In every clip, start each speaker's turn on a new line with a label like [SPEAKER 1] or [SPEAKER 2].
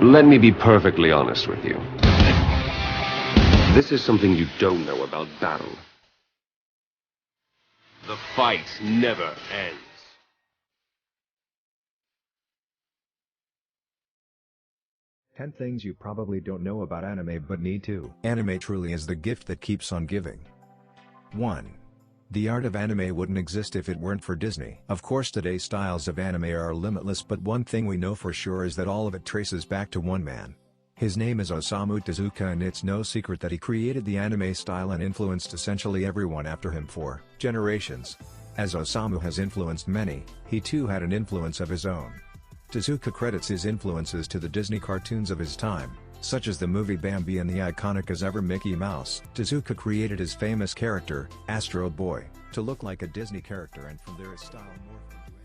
[SPEAKER 1] Let me be perfectly honest with you. This is something you don't know about battle. The fight never ends.
[SPEAKER 2] 10 things you probably don't know about anime but need to. Anime truly is the gift that keeps on giving. 1. The art of anime wouldn't exist if it weren't for Disney. Of course, today's styles of anime are limitless, but one thing we know for sure is that all of it traces back to one man. His name is Osamu Tezuka, and it's no secret that he created the anime style and influenced essentially everyone after him for generations. As Osamu has influenced many, he too had an influence of his own. Tezuka credits his influences to the Disney cartoons of his time, such as the movie Bambi and the iconic as ever Mickey Mouse. Tezuka created his famous character, Astro Boy, to look like a Disney character, and from there his style morphed into anime.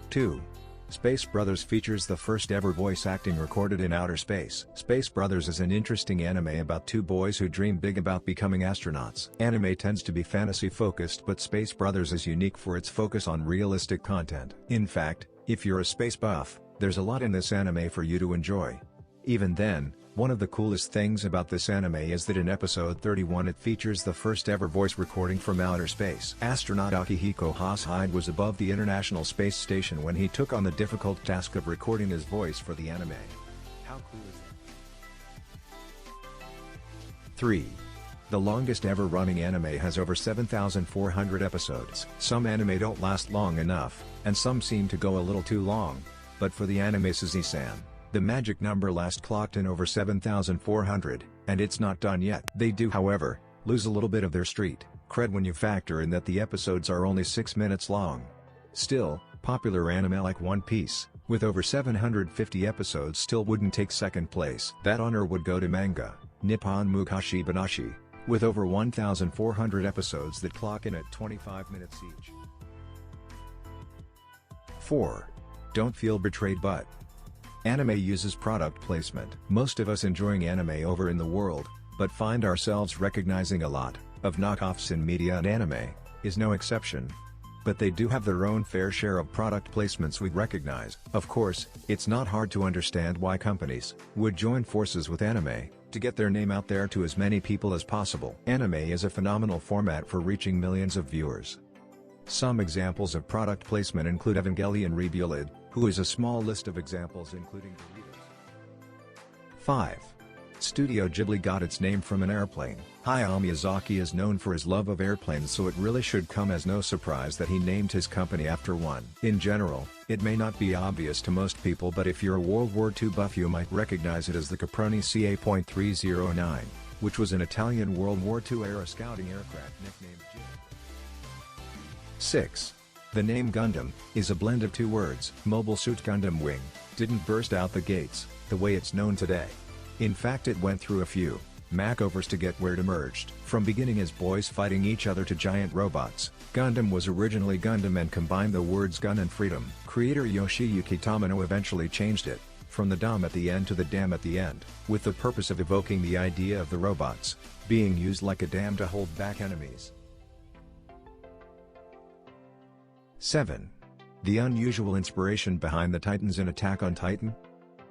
[SPEAKER 2] 2. Space Brothers features the first ever voice acting recorded in outer space. Space Brothers is an interesting anime about two boys who dream big about becoming astronauts. Anime tends to be fantasy focused, but Space Brothers is unique for its focus on realistic content. In fact, if you're a space buff, there's a lot in this anime for you to enjoy. Even then, one of the coolest things about this anime is that in episode 31 it features the first ever voice recording from outer space. Astronaut Akihiko Hoshide was above the International Space Station when he took on the difficult task of recording his voice for the anime. How cool is that? 3. The longest ever running anime has over 7,400 episodes. Some anime don't last long enough, and some seem to go a little too long. But for the anime Suzy-san, the magic number last clocked in over 7,400, and it's not done yet. They do, however, lose a little bit of their street cred when you factor in that the episodes are only 6 minutes long. Still, popular anime like One Piece, with over 750 episodes, still wouldn't take second place. That honor would go to manga, Nippon Mukashi Banashi, with over 1,400 episodes that clock in at 25 minutes each. 4. Don't feel betrayed but. Anime uses product placement. Most of us enjoying anime over in the world, but find ourselves recognizing a lot of knockoffs in media, and anime is no exception. But they do have their own fair share of product placements we recognize. Of course, it's not hard to understand why companies would join forces with anime to get their name out there to as many people as possible. Anime is a phenomenal format for reaching millions of viewers. Some examples of product placement include Evangelion Rebuild, who is a small list of examples including Doritos. 5. Studio Ghibli got its name from an airplane. Hayao Miyazaki is known for his love of airplanes, so it really should come as no surprise that he named his company after one. In general, it may not be obvious to most people, but if you're a World War II buff you might recognize it as the Caproni CA.309, which was an Italian World War II era scouting aircraft nicknamed Jim. 6. The name Gundam is a blend of two words. Mobile Suit Gundam Wing didn't burst out the gates the way it's known today. In fact, it went through a few makeovers to get where it emerged. From beginning as boys fighting each other to giant robots, Gundam was originally Gundam and combined the words gun and freedom. Creator Yoshiyuki Tamano eventually changed it from the dam at the end to the dam at the end, with the purpose of evoking the idea of the robots being used like a dam to hold back enemies. 7. The unusual inspiration behind the Titans in Attack on Titan?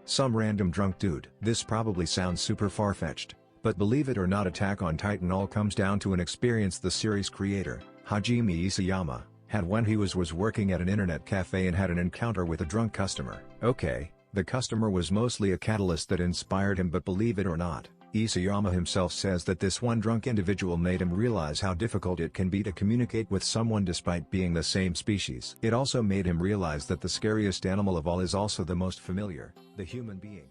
[SPEAKER 2] Some random drunk dude. This probably sounds super far-fetched, but believe it or not, Attack on Titan all comes down to an experience the series creator, Hajime Isayama, had when he was working at an internet cafe and had an encounter with a drunk customer. Okay, the customer was mostly a catalyst that inspired him, but believe it or not, Isayama himself says that this one drunk individual made him realize how difficult it can be to communicate with someone despite being the same species. It also made him realize that the scariest animal of all is also the most familiar, the human being.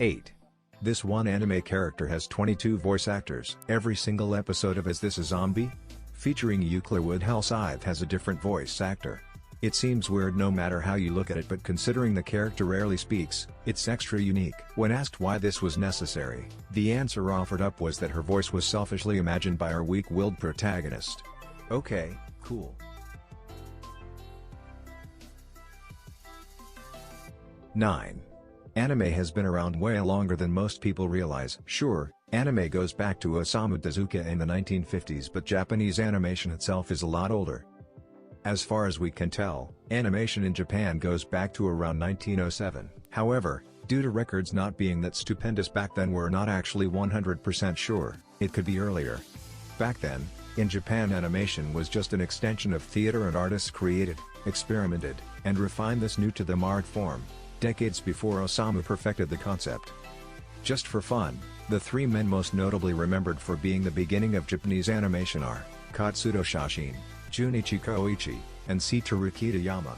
[SPEAKER 2] 8. This one anime character has 22 voice actors. Every single episode of Is This a Zombie? Featuring Euclid Hellscythe has a different voice actor. It seems weird no matter how you look at it, but considering the character rarely speaks, it's extra unique. When asked why this was necessary, the answer offered up was that her voice was selfishly imagined by our weak-willed protagonist. Okay, cool. 9. Anime has been around way longer than most people realize. Sure, anime goes back to Osamu Tezuka in the 1950s, but Japanese animation itself is a lot older. As far as we can tell, animation in Japan goes back to around 1907. However, due to records not being that stupendous back then, we're not actually 100% sure, it could be earlier. Back then, in Japan, animation was just an extension of theater, and artists created, experimented, and refined this new to them art form, decades before Osamu perfected the concept. Just for fun, the three men most notably remembered for being the beginning of Japanese animation are Katsudo Shashin, Junichi Koichi, and Satoru Kitayama.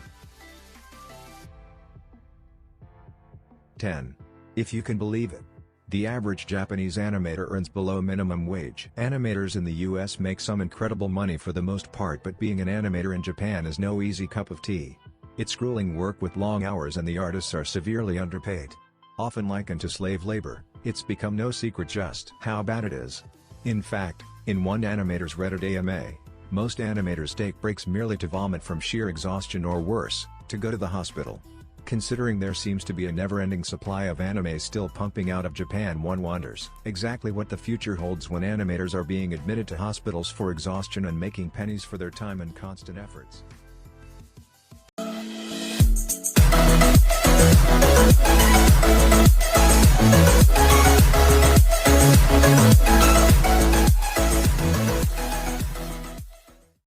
[SPEAKER 2] 10. If you can believe it. The average Japanese animator earns below minimum wage. Animators in the US make some incredible money for the most part, but being an animator in Japan is no easy cup of tea. It's grueling work with long hours, and the artists are severely underpaid. Often likened to slave labor, it's become no secret just how bad it is. In fact, in one animator's Reddit AMA, most animators take breaks merely to vomit from sheer exhaustion, or worse, to go to the hospital. Considering there seems to be a never-ending supply of anime still pumping out of Japan, one wonders exactly what the future holds when animators are being admitted to hospitals for exhaustion and making pennies for their time and constant efforts.